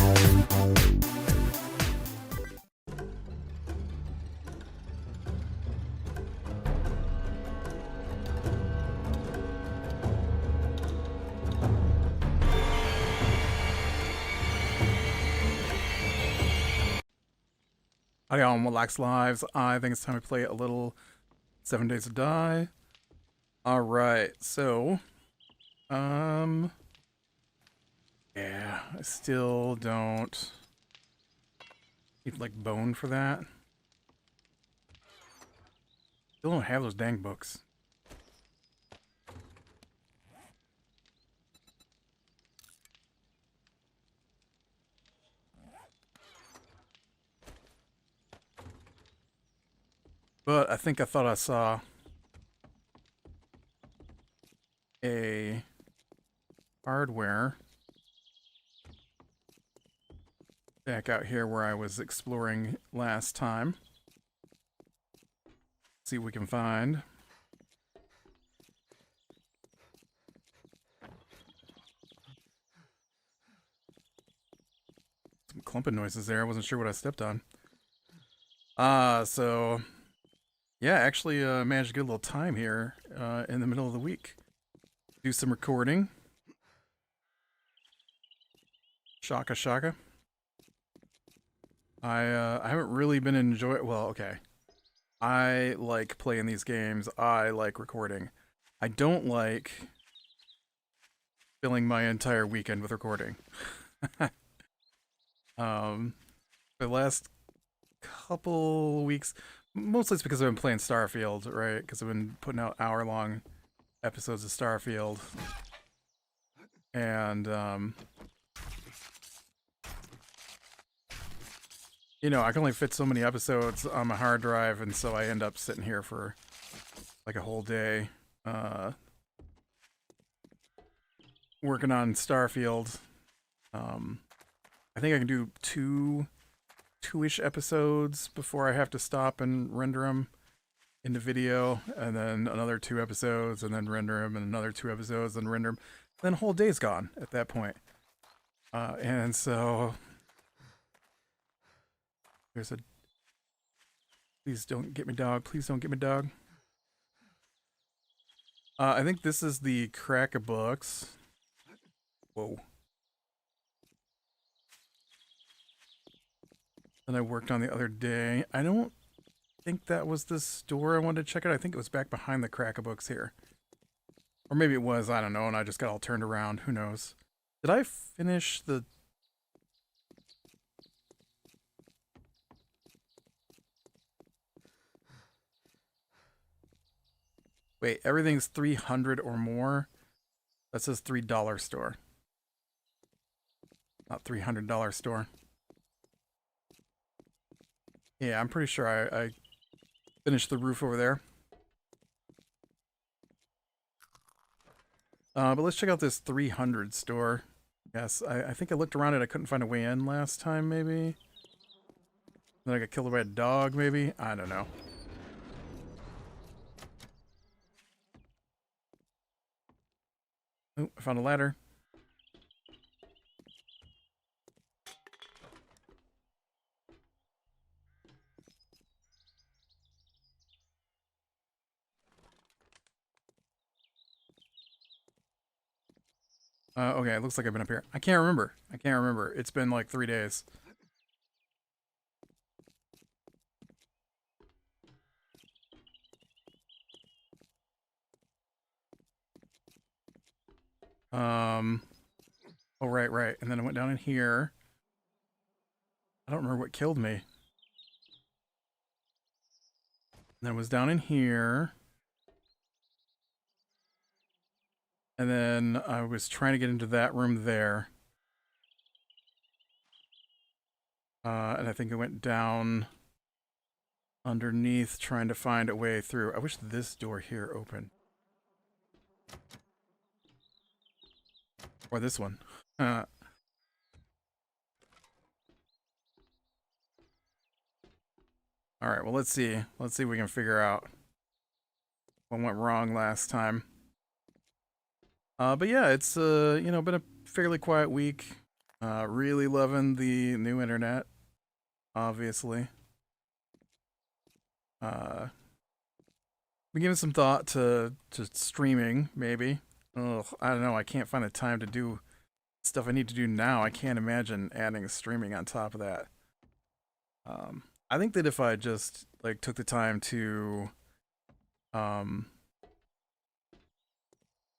Hi y'all, Relax Lives. I think it's time to play a little 7 Days to Die. Alright, so yeah, I still don't need like bone for that. Still don't have those dang books. But I think I thought I saw a hardware back out here where I was exploring last time. See what we can find. Some clumping noises there. I wasn't sure what I stepped on. So yeah, actually managed to get a little time here in the middle of the week. Do some recording. Shaka shaka. I haven't really been enjoying. Well, okay. I like playing these games. I like recording. I don't like filling my entire weekend with recording. The last couple weeks, mostly it's because I've been playing Starfield, right? Because I've been putting out hour-long episodes of Starfield. And, you know, I can only fit so many episodes on my hard drive, and so I end up sitting here for like a whole day, working on Starfield. I think I can do two-ish episodes before I have to stop and render them into video, and then another 2 episodes, and then render them, and another 2 episodes, and render them. Then a whole day's gone at that point. And so there's a... Please don't get me, dog. Please don't get me, dog. I think this is the Crack-a-Books. Whoa. That I worked on the other day. I don't think that was the store I wanted to check out. I think it was back behind the Crack-a-Books here. Or maybe it was, I don't know, and I just got all turned around. Who knows? Did I finish the... Wait, everything's 300 or more? That says $3 store. Not $300 store. Yeah, I'm pretty sure I finished the roof over there. But let's check out this 300 store. Yes, I think I looked around it. I couldn't find a way in last time, maybe. Then I got killed by a dog, maybe. I don't know. Oh, I found a ladder. Okay, it looks like I've been up here. I can't remember. I can't remember. It's been like 3 days. Oh, right. And then I went down in here. I don't remember what killed me. And then I was down in here. And then I was trying to get into that room there. And I think I went down underneath trying to find a way through. I wish this door here opened. Or this one. Alright, well, let's see. Let's see if we can figure out what went wrong last time. But yeah, it's, you know, been a fairly quiet week. Really loving the new internet, obviously. Been giving some thought to streaming, maybe. Ugh, I don't know. I can't find the time to do stuff I need to do now. I can't imagine adding streaming on top of that. I think that if I just like took the time to um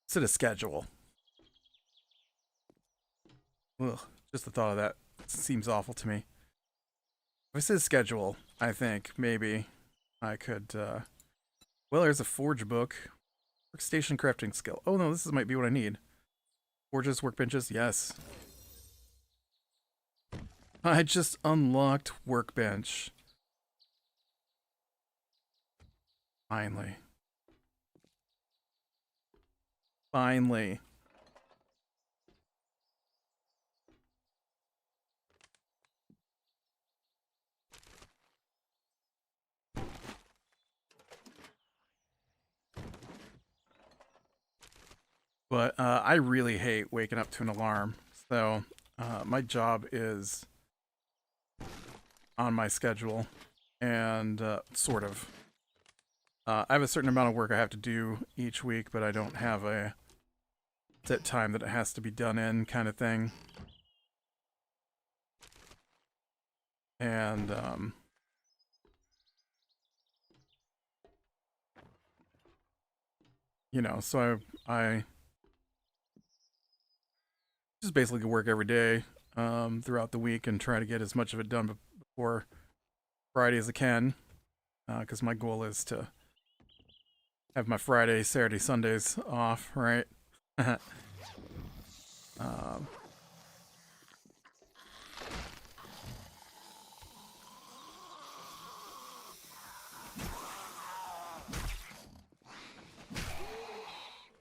set a schedule. Ugh, just the thought of that seems awful to me. If I said schedule, I think maybe I could well, there's a forge book. Workstation crafting skill. Oh no, this might be what I need. Forges, workbenches, yes. I just unlocked Workbench. Finally. Finally. But I really hate waking up to an alarm. So my job is on my schedule. And sort of. I have a certain amount of work I have to do each week, but I don't have a set time that it has to be done in kind of thing. And you know, so I just basically work every day throughout the week and try to get as much of it done before Friday as I can, because my goal is to have my Friday, Saturday, Sundays off, right? um,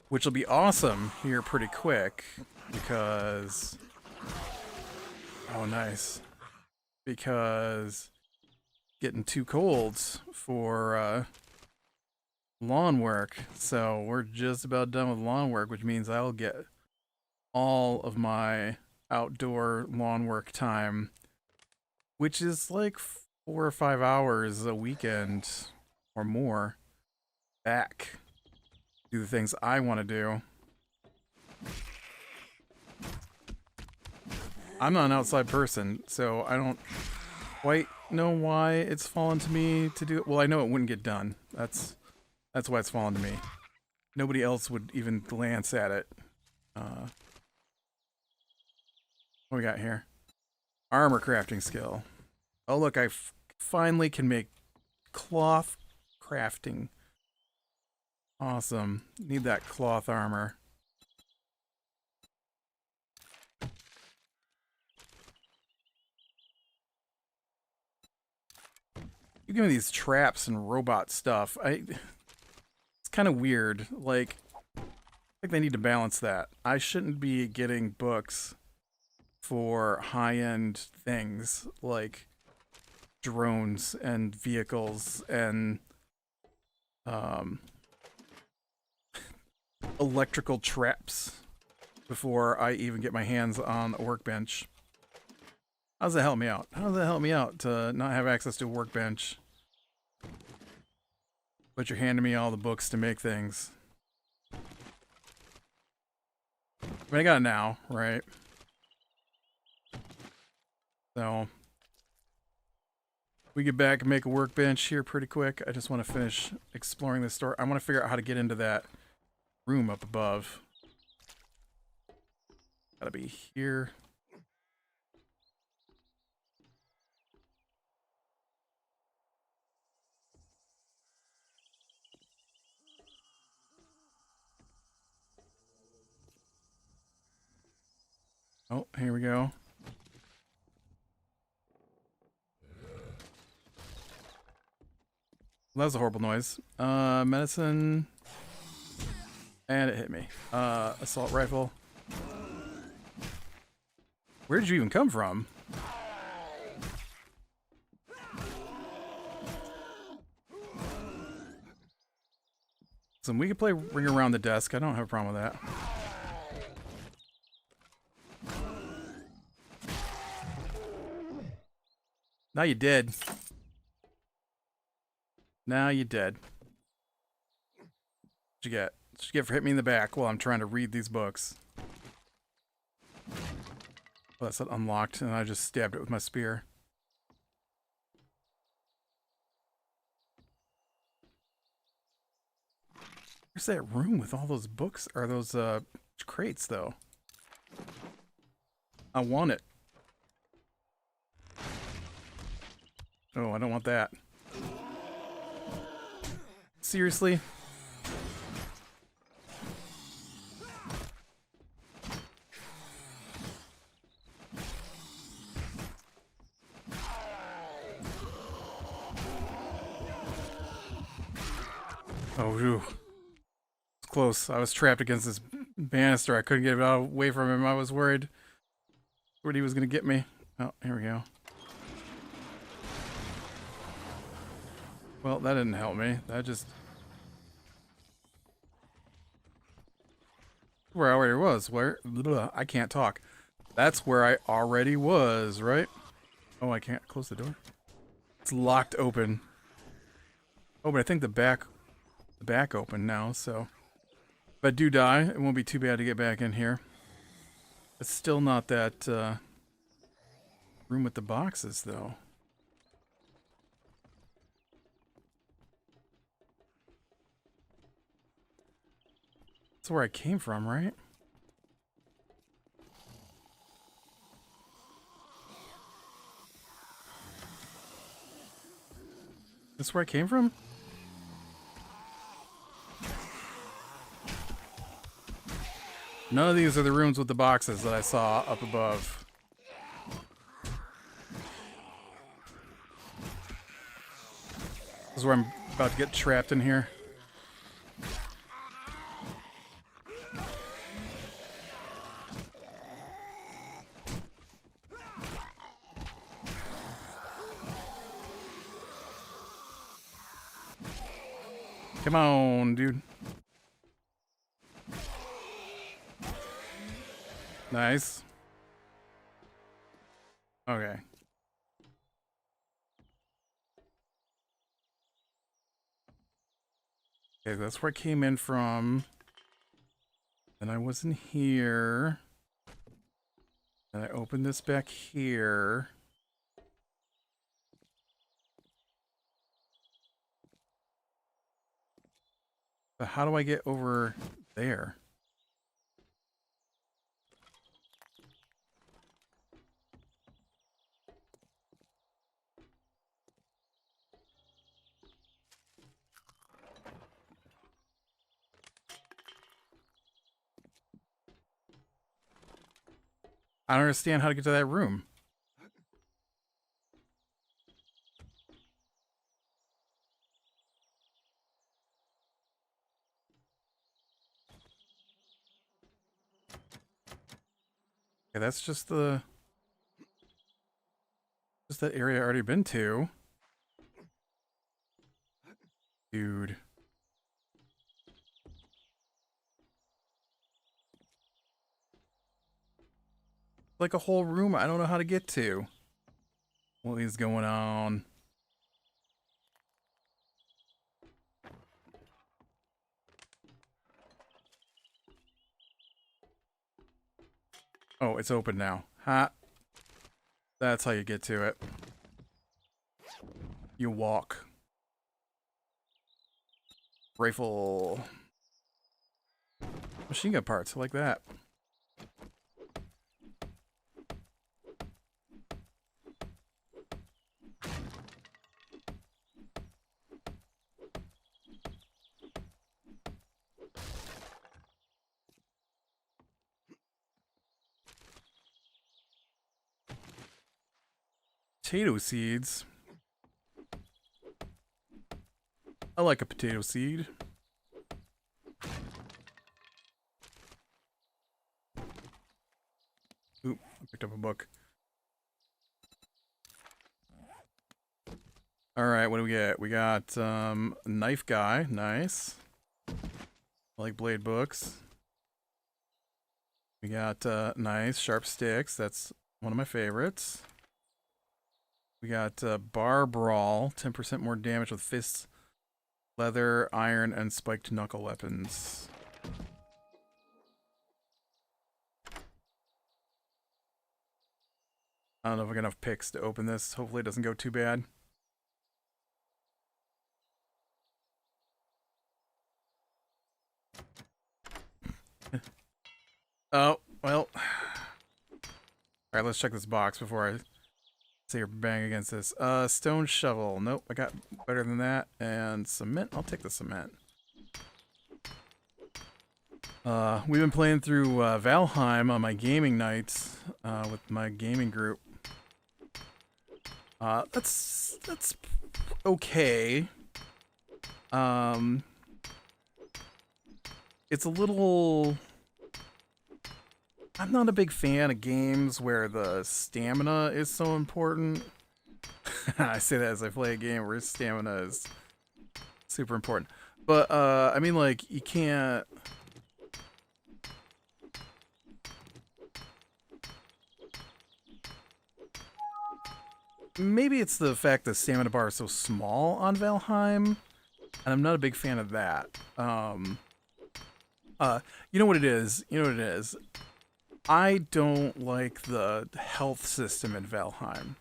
which will be awesome here pretty quick because oh nice, because getting too cold for lawn work. So we're just about done with lawn work, which means I'll get all of my outdoor lawn work time, which is like 4 or 5 hours a weekend or more, back. Do the things I want to do. I'm not an outside person, so I don't quite know why it's fallen to me to do it. Well, I know it wouldn't get done. That's why it's fallen to me. Nobody else would even glance at it. What we got here? Armor crafting skill. Oh look, I finally can make cloth crafting. Awesome. Need that cloth armor. You give me these traps and robot stuff. It's kind of weird. Like, I think they need to balance that. I shouldn't be getting books for high-end things like drones and vehicles and electrical traps before I even get my hands on a workbench. How does that help me out? How does that help me out to not have access to a workbench? But you're handing me all the books to make things. I mean, I got it now, right? So we get back and make a workbench here pretty quick. I just want to finish exploring this store. I want to figure out how to get into that room up above. Gotta be here. Oh, here we go. That was a horrible noise. Medicine. And it hit me. Assault rifle. Where did you even come from? So we can play Ring Around the Desk. I don't have a problem with that. Now you did. Now you dead. What'd you get? What'd you get for hitting me in the back while I'm trying to read these books? Well, that's unlocked, and I just stabbed it with my spear. Where's that room with all those books? Or those crates, though? I want it. Oh, I don't want that. Seriously? Oh, phew. It's close. I was trapped against this banister. I couldn't get away from him. I was worried he was going to get me. Oh, here we go. Well, that didn't help me. That just... where I already was. Where? Blah, I can't talk. That's where I already was, right? Oh, I can't close the door. It's locked open. Oh, but I think the back open now, so... if I do die, it won't be too bad to get back in here. It's still not that room with the boxes, though. That's where I came from, right? That's where I came from? None of these are the rooms with the boxes that I saw up above. This is where I'm about to get trapped in here. Come on, dude. Nice. Okay. Okay, that's where I came in from. And I wasn't here. And I opened this back here. But how do I get over there? I don't understand how to get to that room. Okay, that's just that area I already been to. Dude. Like a whole room I don't know how to get to. What is going on? Oh, it's open now. Ha. That's how you get to it. You walk. Rifle. Machine gun parts, I like that. Potato seeds. I like a potato seed. Oop, I picked up a book. Alright, what do we get? We got knife guy, nice. I like blade books. We got nice sharp sticks, that's one of my favorites. We got bar brawl, 10% more damage with fists, leather, iron, and spiked knuckle weapons. I don't know if I got enough picks to open this. Hopefully it doesn't go too bad. Oh, well. Alright, let's check this box before I say or bang against this. Stone shovel. Nope, I got better than that. And cement. I'll take the cement. We've been playing through Valheim on my gaming nights with my gaming group. That's okay. It's a little... I'm not a big fan of games where the stamina is so important. I say that as I play a game where stamina is super important. But, I mean, like, you can't... Maybe it's the fact that stamina bar is so small on Valheim, and I'm not a big fan of that. You know what it is? You know what it is? I don't like the health system in Valheim.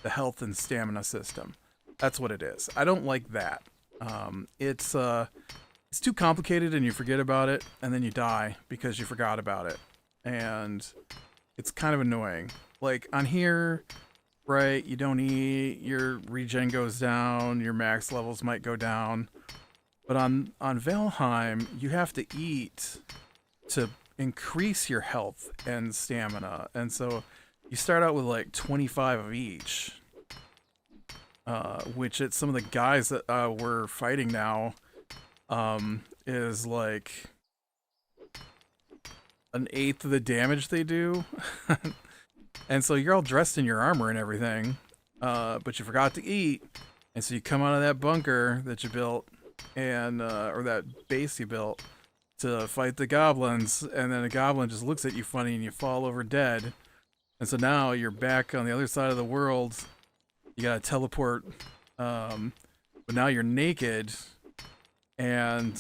The health and stamina system. That's what it is. I don't like that. It's too complicated and you forget about it, and then you die because you forgot about it. And it's kind of annoying. Like, on here, right, you don't eat, your regen goes down, your max levels might go down. But on Valheim, you have to eat to increase your health and stamina, and so you start out with like 25 of each, which at some of the guys that we're fighting now is like an eighth of the damage they do. And so you're all dressed in your armor and everything, but you forgot to eat, and so you come out of that bunker that you built, and or that base you built to fight the goblins, and then a goblin just looks at you funny and you fall over dead. And so now you're back on the other side of the world. You gotta teleport, but now you're naked, and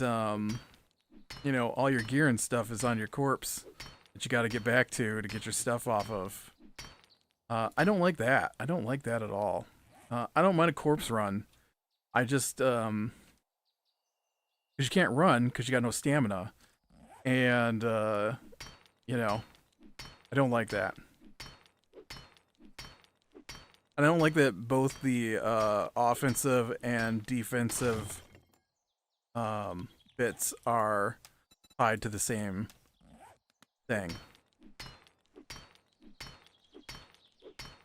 you know, all your gear and stuff is on your corpse that you gotta get back to get your stuff off of. I don't like that. I don't like that at all. I don't mind a corpse run. I just because you can't run because you got no stamina, and you know, I don't like that. And I don't like that both the offensive and defensive bits are tied to the same thing.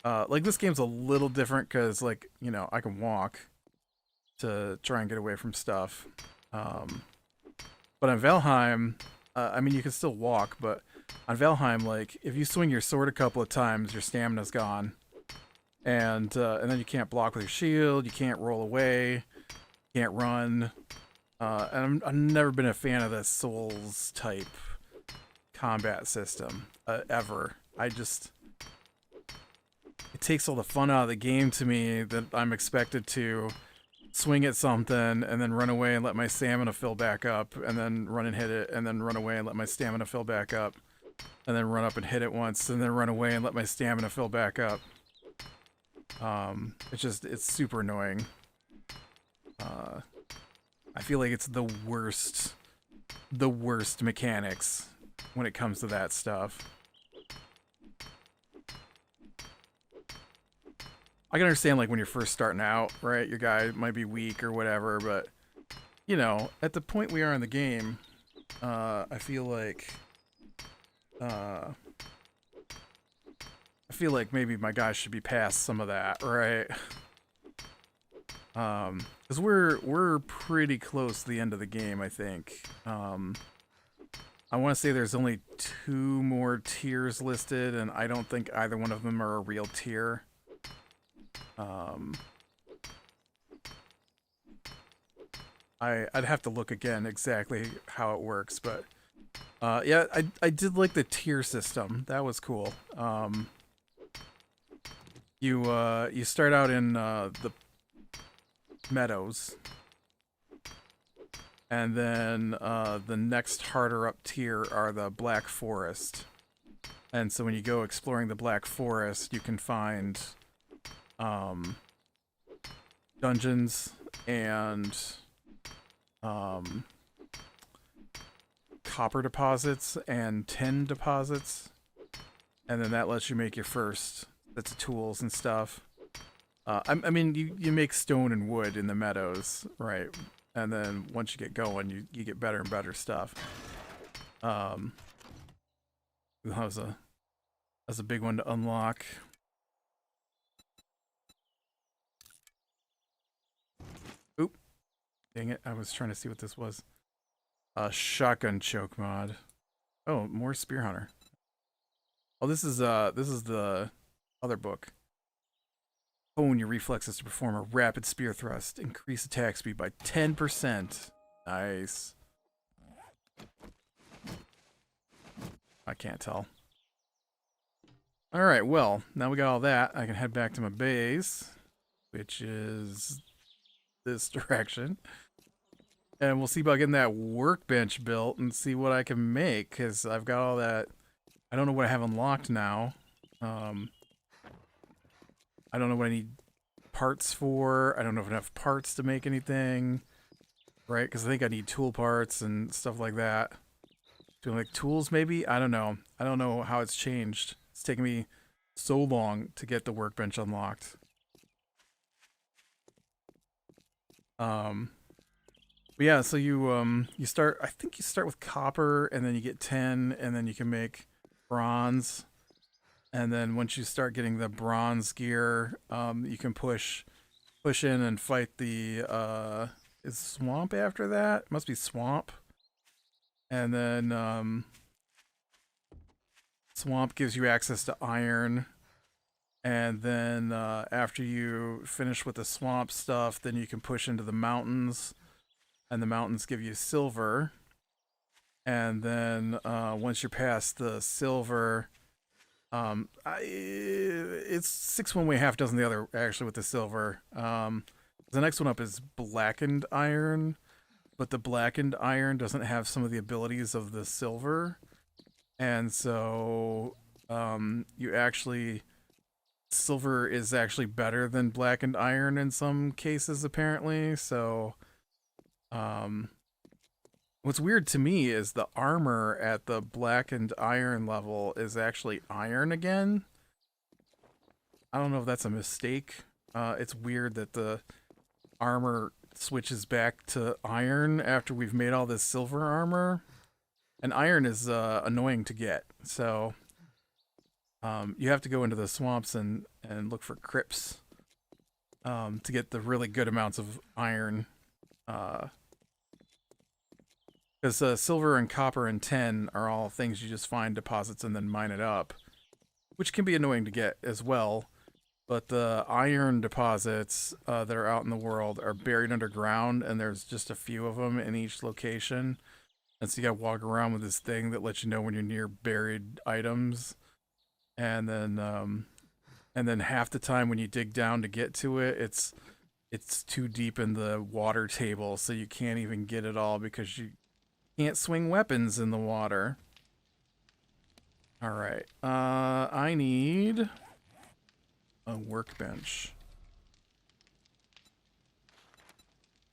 Like, this game's a little different because, like, you know, I can walk to try and get away from stuff. But on Valheim, I mean, you can still walk, but on Valheim, like, if you swing your sword a couple of times, your stamina's gone. And then you can't block with your shield, you can't roll away, you can't run. And I've never been a fan of the Souls type combat system, ever. It takes all the fun out of the game to me that I'm expected to swing at something and then run away and let my stamina fill back up, and then run and hit it, and then run away and let my stamina fill back up, and then run up and hit it once, and then run away and let my stamina fill back up. It's super annoying. I feel like it's the worst mechanics when it comes to that stuff. I can understand, like, when you're first starting out, right? Your guy might be weak or whatever, but, you know, at the point we are in the game, I feel like maybe my guy should be past some of that, right? Because we're pretty close to the end of the game, I think. I want to say there's only 2 more tiers listed, and I don't think either one of them are a real tier. I'd have to look again exactly how it works, but yeah, I did like the tier system. That was cool. You start out in the meadows, and then the next harder up tier are the Black Forest. And so when you go exploring the Black Forest, you can find dungeons and copper deposits and tin deposits, and then that lets you make your first sets of tools and stuff. I mean, you make stone and wood in the meadows, right? And then once you get going, you get better and better stuff. That was a big one to unlock. Oop. Dang it, I was trying to see what this was. A shotgun choke mod. Oh, more Spear Hunter. Oh, this is the other book. Hone your reflexes to perform a rapid spear thrust. Increase attack speed by 10%. Nice. I can't tell. Alright, well, now we got all that. I can head back to my base, which is this direction. And we'll see about getting that workbench built and see what I can make, because I've got all that. I don't know what I have unlocked now. I don't know what I need parts for. I don't know if I have parts to make anything, right? Because I think I need tool parts and stuff like that. Do I like tools maybe? I don't know. I don't know how it's changed. It's taken me so long to get the workbench unlocked. But yeah, so you start, I think you start with copper, and then you get tin, and then you can make bronze. And then once you start getting the bronze gear, you can push in and fight the is swamp after that? It must be swamp. And then swamp gives you access to iron. And then after you finish with the swamp stuff, then you can push into the mountains. And the mountains give you silver. And then once you're past the silver, it's 6 one way, half dozen the other, actually, with the silver. The next one up is blackened iron, but the blackened iron doesn't have some of the abilities of the silver. And so silver is actually better than blackened iron in some cases, apparently. So what's weird to me is the armor at the blackened iron level is actually iron again. I don't know if that's a mistake. It's weird that the armor switches back to iron after we've made all this silver armor. And iron is annoying to get. So you have to go into the swamps and look for crypts to get the really good amounts of iron. Because silver and copper and tin are all things you just find deposits and then mine it up, which can be annoying to get as well. But the iron deposits that are out in the world are buried underground, and there's just a few of them in each location. And so you gotta walk around with this thing that lets you know when you're near buried items. And then half the time when you dig down to get to it, it's too deep in the water table, so you can't even get it all because you can't swing weapons in the water. Alright. I need a workbench.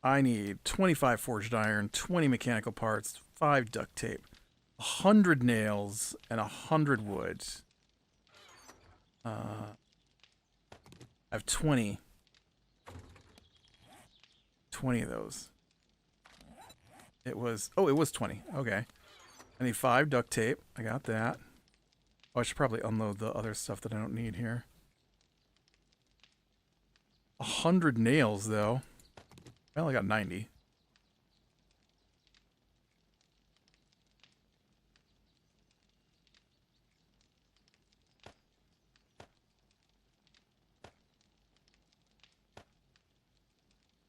I need 25 forged iron, 20 mechanical parts, 5 duct tape, 100 nails, and 100 wood. I have 20 of those. It was 20. Okay. I need 5 duct tape. I got that. Oh, I should probably unload the other stuff that I don't need here. 100 nails, though. I only got 90.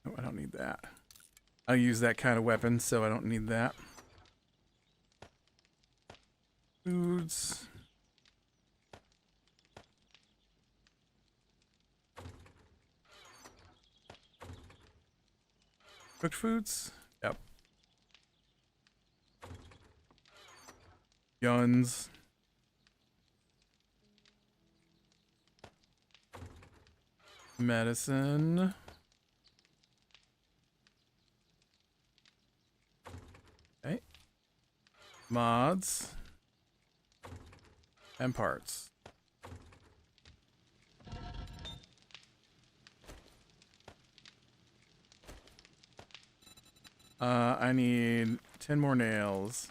Oh, I don't need that. I use that kind of weapon, so I don't need that. Foods. Cooked foods? Yep. Guns. Medicine. Okay. Mods. And parts. I need 10 more nails.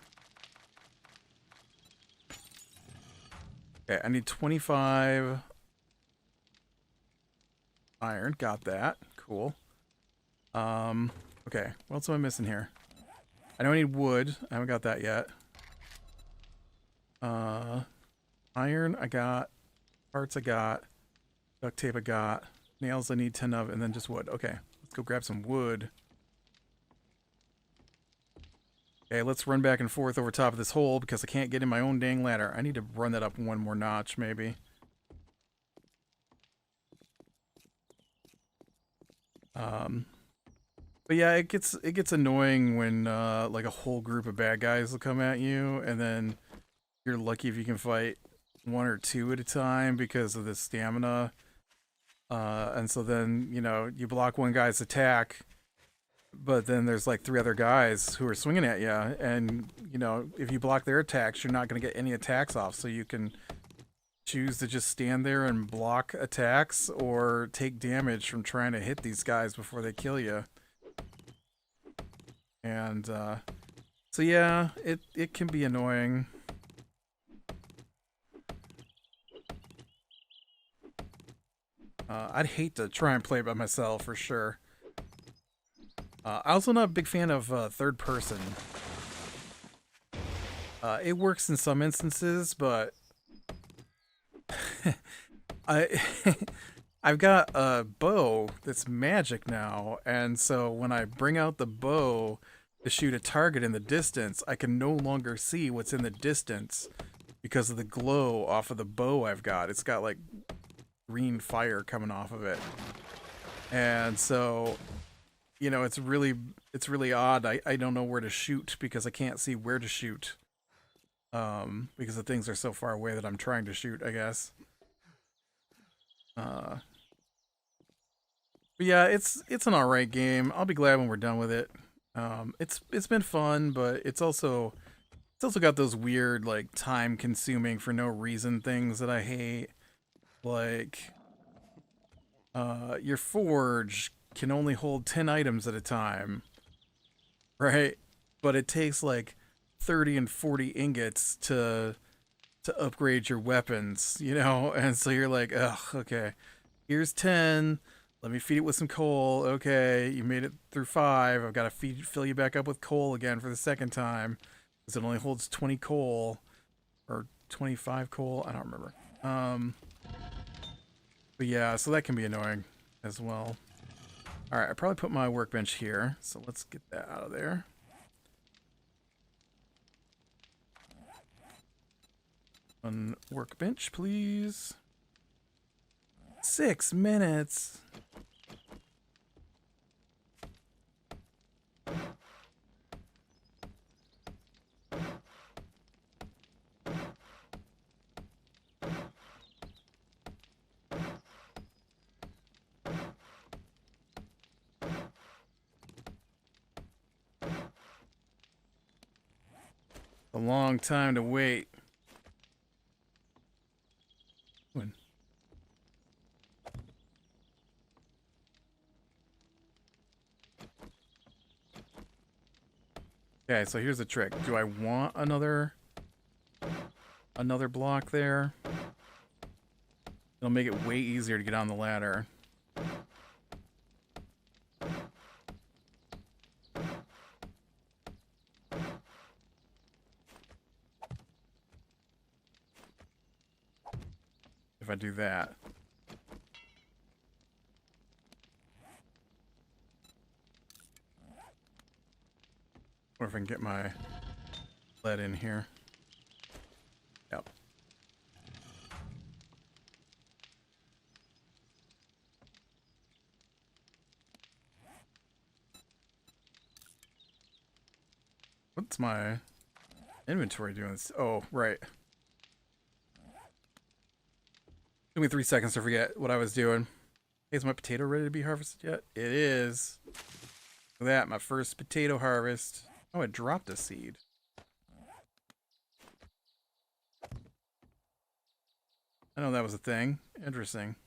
Okay, I need 25 iron. Got that. Cool. Okay, what else am I missing here? I know I need wood. I haven't got that yet. Iron I got. Parts I got. Duct tape I got. Nails I need 10 of, and then just wood. Okay, let's go grab some wood. Okay, let's run back and forth over top of this hole because I can't get in my own dang ladder. I need to run that up one more notch, maybe. But yeah, it gets annoying when like a whole group of bad guys will come at you, and then you're lucky if you can fight one or two at a time because of the stamina. And so then, you know, you block one guy's attack, but then there's like three other guys who are swinging at you, and you know, if you block their attacks, you're not going to get any attacks off, so you can choose to just stand there and block attacks or take damage from trying to hit these guys before they kill you. And so yeah, it can be annoying. I'd hate to try and play by myself for sure. I also not a big fan of third person. It works in some instances, but I've got a bow that's magic now, and so when I bring out the bow to shoot a target in the distance, I can no longer see what's in the distance because of the glow off of the bow I've got. It's got like green fire coming off of it. And so, you know, it's really odd. I don't know where to shoot because I can't see where to shoot. Because the things are so far away that I'm trying to shoot, I guess. But yeah, it's an alright game. I'll be glad when we're done with it. It's been fun, but it's also got those weird, like, time consuming for no reason things that I hate. Like, your forge can only hold 10 items at a time, right? But it takes like 30 and 40 ingots to upgrade your weapons, you know? And so you're like, ugh, okay, here's 10. Let me feed it with some coal. Okay, you made it through 5. I've got to fill you back up with coal again for the second time because it only holds 20 coal or 25 coal. I don't remember. But yeah, so that can be annoying as well. All right, I probably put my workbench here, so let's get that out of there. One workbench, please. 6 minutes. A long time to wait. When? Okay, so here's the trick. Do I want another block there? It'll make it way easier to get on the ladder. If I do that. Or if I can get my lead in here. Yep. What's my inventory doing? Oh, right. Took me 3 seconds to forget what I was doing. Hey, is my potato ready to be harvested yet? It is. Look at that, my first potato harvest. Oh, it dropped a seed. I know that was a thing. Interesting.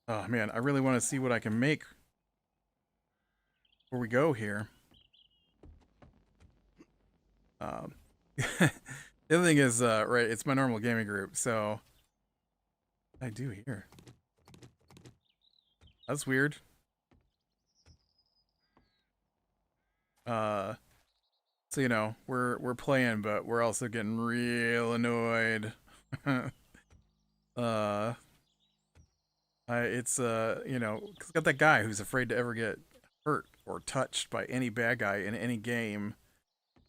Oh man, I really want to see what I can make before we go here. The other thing is, right, it's my normal gaming group, so I do here. That's weird. So you know, we're playing, but we're also getting real annoyed. uh, it's you know, 'cause it's got that guy who's afraid to ever get hurt or touched by any bad guy in any game,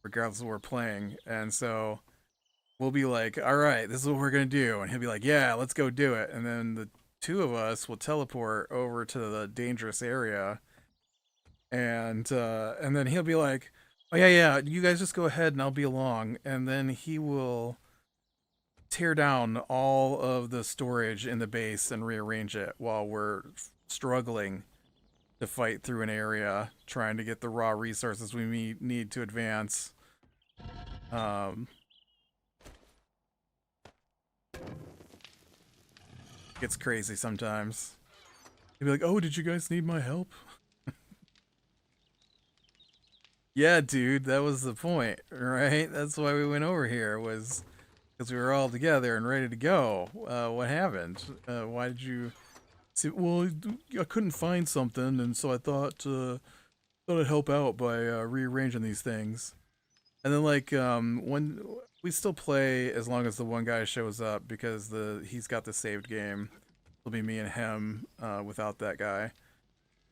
regardless of what we're playing, and so we'll be like, all right, this is what we're gonna do, and he'll be like, yeah, let's go do it, and then the two of us will teleport over to the dangerous area, and then he'll be like, oh yeah, you guys just go ahead and I'll be along, and then he will tear down all of the storage in the base and rearrange it while we're struggling to fight through an area, trying to get the raw resources we need to advance. It's crazy sometimes. He'd be like, oh, did you guys need my help? Yeah, dude, that was the point, right? That's why we went over here, was because we were all together and ready to go. What happened? Why did you see? Well, I couldn't find something, and so I thought I'd help out by rearranging these things. And then, like, when we still play as long as the one guy shows up, because he's got the saved game. It'll be me and him without that guy.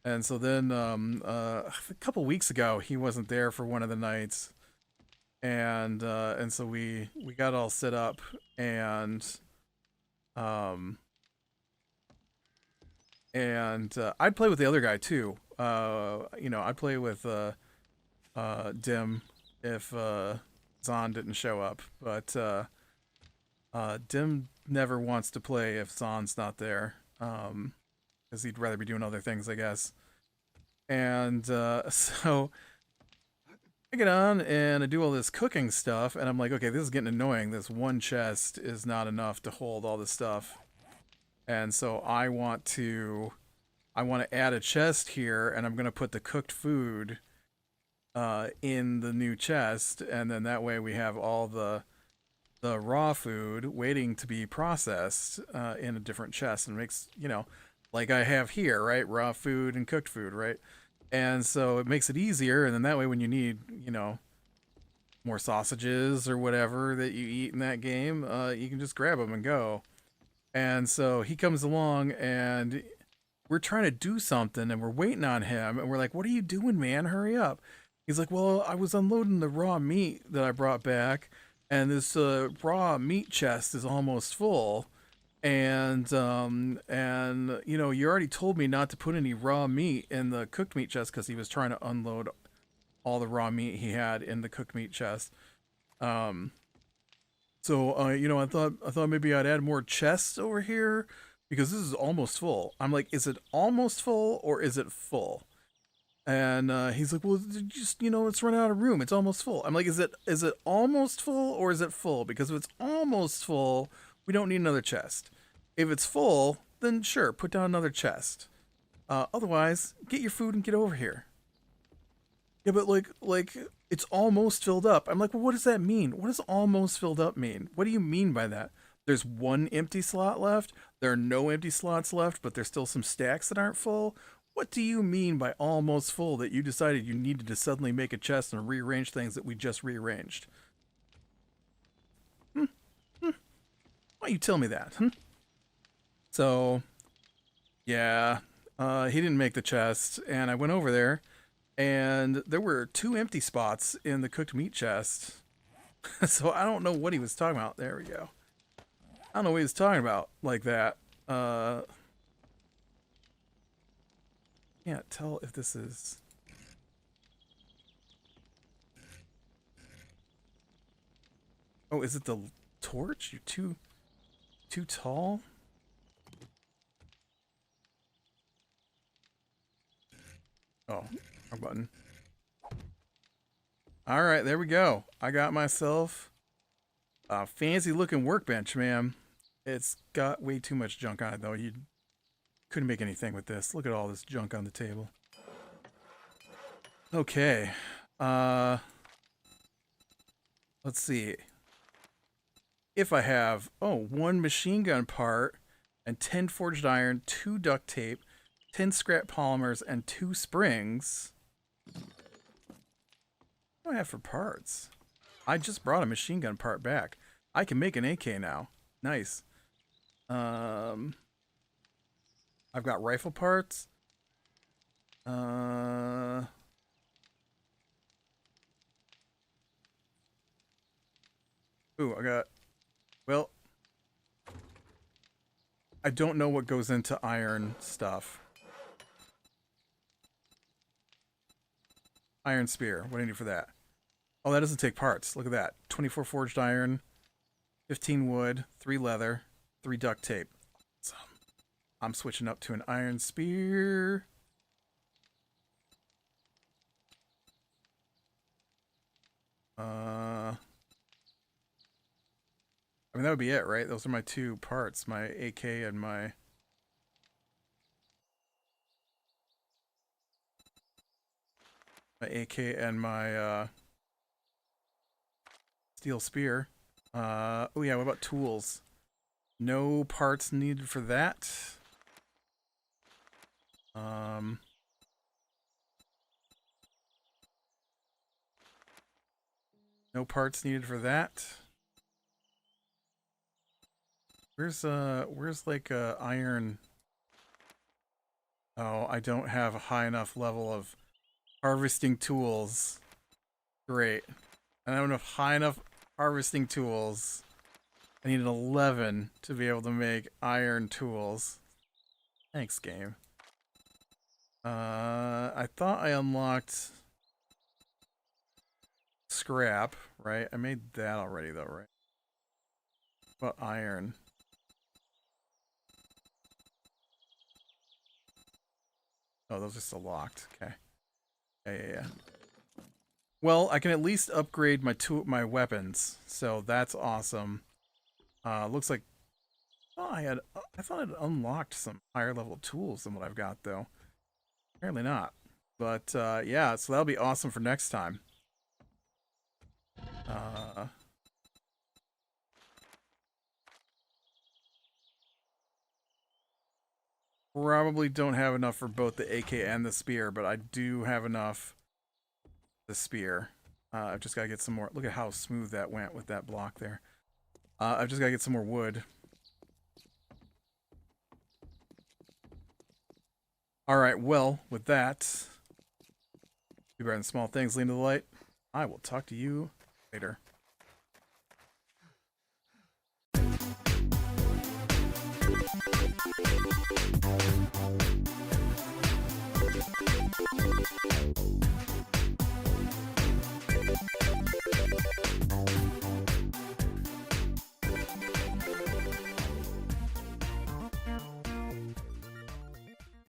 And so then a couple weeks ago, he wasn't there for one of the nights, and so we got all set up, and I'd play with the other guy too. You know, I'd play with Dim if Zahn didn't show up, but Dim never wants to play if Zahn's not there. Because he'd rather be doing other things, I guess. And so I get on and I do all this cooking stuff, and I'm like, okay, this is getting annoying. This one chest is not enough to hold all this stuff. And so I want to add a chest here, and I'm going to put the cooked food in the new chest, and then that way we have all the raw food waiting to be processed in a different chest, and makes, you know, like I have here, right? Raw food and cooked food, right? And so it makes it easier, and then that way when you need, you know, more sausages or whatever that you eat in that game, you can just grab them and go. And so he comes along, and we're trying to do something, and we're waiting on him, and we're like, what are you doing, man? Hurry up. He's like, well, I was unloading the raw meat that I brought back, and this raw meat chest is almost full. And you know, you already told me not to put any raw meat in the cooked meat chest, because he was trying to unload all the raw meat he had in the cooked meat chest. So you know, I thought maybe I'd add more chests over here, because this is almost full. I'm like, is it almost full or is it full? And he's like, well, just, you know, it's running out of room. It's almost full. I'm like, is it almost full or is it full? Because if it's almost full, we don't need another chest. If it's full, then sure, put down another chest. Otherwise, get your food and get over here. Yeah, but like it's almost filled up. I'm like, well, what does that mean? What does almost filled up mean? What do you mean by that? There's one empty slot left. There are no empty slots left, but there's still some stacks that aren't full. What do you mean by almost full, that you decided you needed to suddenly make a chest and rearrange things that we just rearranged? Why don't you tell me that? So, yeah, he didn't make the chest, and I went over there, and there were 2 empty spots in the cooked meat chest. So I don't know what he was talking about. There we go. I don't know what he was talking about like that. Can't tell if this is... Oh, is it the torch? You're too tall? Oh, wrong button. Alright, there we go. I got myself a fancy looking workbench, man. It's got way too much junk on it, though. You couldn't make anything with this. Look at all this junk on the table. Okay. Let's see. If I have, one machine gun part and 10 forged iron, 2 duct tape, 10 scrap polymers, and 2 springs. What do I have for parts? I just brought a machine gun part back. I can make an AK now. Nice. I've got rifle parts. Ooh, I got... Well, I don't know what goes into iron stuff. Iron spear. What do I need for that? Oh, that doesn't take parts. Look at that. 24 forged iron, 15 wood, 3 leather, 3 duct tape. Awesome. I'm switching up to an iron spear. I mean, that would be it, right? Those are my 2 parts, my AK and my... My AK and my, steel spear. Oh yeah, what about tools? No parts needed for that. No parts needed for that. Where's like iron? Oh, I don't have a high enough level of harvesting tools. Great. I don't have high enough harvesting tools. I need an 11 to be able to make iron tools. Thanks, game. I thought I unlocked scrap, right? I made that already, though, right? What about iron? Oh, those are still locked. Okay. Yeah. Well, I can at least upgrade my weapons, so that's awesome. Looks like I thought I'd unlocked some higher level tools than what I've got, though. Apparently not. But yeah, so that'll be awesome for next time. Probably don't have enough for both the AK and the spear, but I do have enough the spear. I've just got to get some more. Look at how smooth that went with that block there. I've just got to get some more wood. Alright, well, with that, be better than small things, lean to the light. I will talk to you later.